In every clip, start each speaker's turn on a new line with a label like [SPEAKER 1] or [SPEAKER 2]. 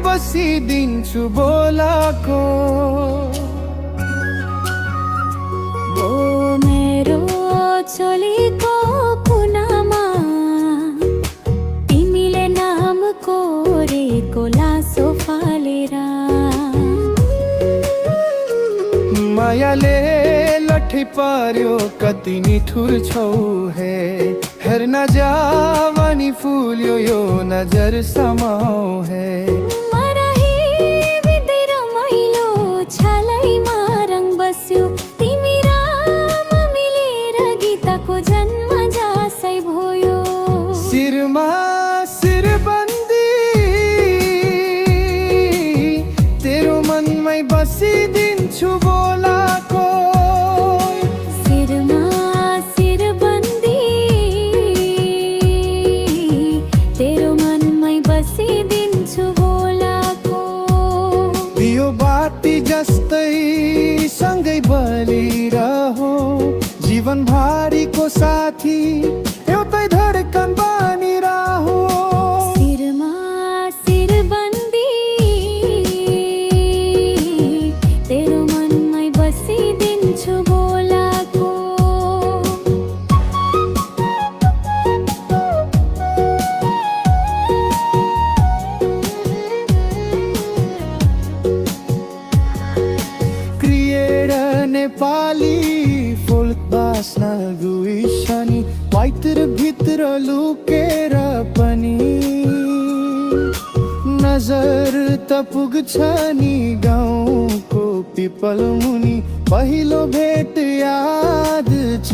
[SPEAKER 1] बसिदिन्छु बोलाको।
[SPEAKER 2] ओ मेरो छोरीको कुनामा तिमीले नाम कोरेको लासो फालेर,
[SPEAKER 1] मायाले लठी पार्यो कति निठुर छौ हे। हेर्न जावानी फुल्यो यो नजर समाओ हे। सिरमा सिरबन्दी तेरो मनमै बसिदिन्छु बोलाको।
[SPEAKER 2] सिरमा सिरबन्दी तेरो मनमै बसिदिन्छु बोलाको।
[SPEAKER 1] दियो बाती जस्तै सँगै बलिरहो, जीवन भारीको साथी एउटै धडकन बनिरहो।
[SPEAKER 2] सिरमा सिरबन्दी तेरो मनमै बसिदिन्छु बोलाको।
[SPEAKER 1] क्रिएर नेपाली फोल्क बास्न गुइसनी, बाहिर भित्र लुकेर पनि नजर त पुग्छ नि गाउँको पिपल मुनि। पहिलो भेट याद छ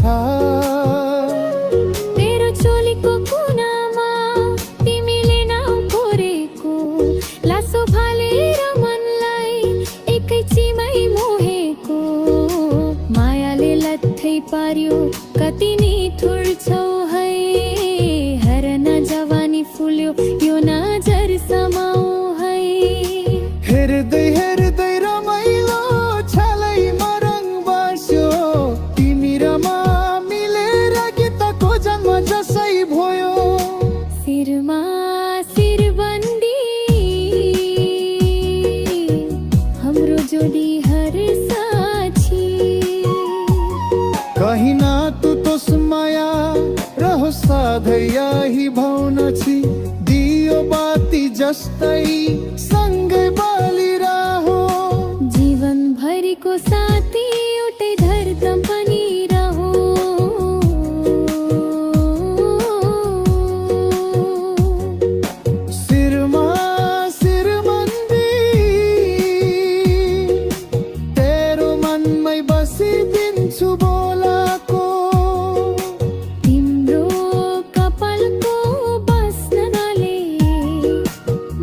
[SPEAKER 2] मेरो चोलीको कुनामा तिमीले नाम कोरेको, लासो फालेर मनलाई एकैछिनमै मोहेको। मायाले लट्ठै पार्यो कति निठुर छौ है। हेर्न जवानी फुल्यो यो नजर समाओ है।
[SPEAKER 1] हेर्दै हेर्दै रमाइलो छालैमा रङ बस्यो, तिमी र म मिलेर गीतको जन्म जसै भयो।
[SPEAKER 2] सिरमा सिरबन्दी हाम्रो जोडी हर साक्षी।
[SPEAKER 1] कहीं ना तू तो माया रहो साधै यही भावना छी। दियो बाती जस्तै सँगै बलिरहो,
[SPEAKER 2] जीवन भरिको साथी एउटै धरकम पनि रहो।
[SPEAKER 1] सिरमा सिरबन्दी तेरो मनमै बसिदिन्छु बोलाको।
[SPEAKER 2] तिम्रो कपालको बास्नाले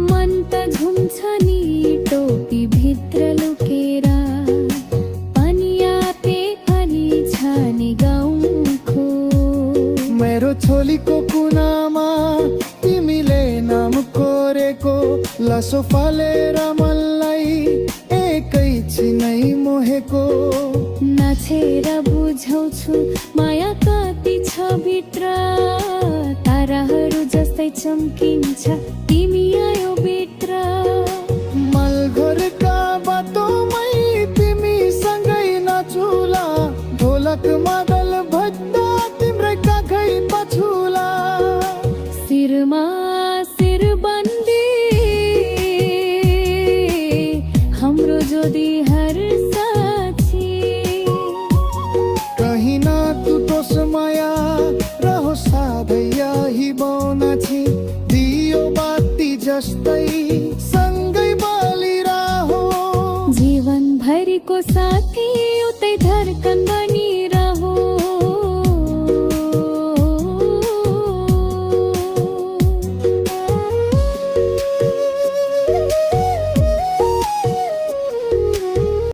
[SPEAKER 2] मन त झुम्छ नि टोपी भित्र लुकेर। पनियापे पनि छ नि गाउँको।
[SPEAKER 1] मेरो छोलीको कुनामा तिमीले नाम कोरेको, लासो फालेर मनलाई एकैछिनै मोहेको।
[SPEAKER 2] नाचेर बुझाउँछु माया कति छ भित्र, ताराहरू जस्तै चम्किन्छ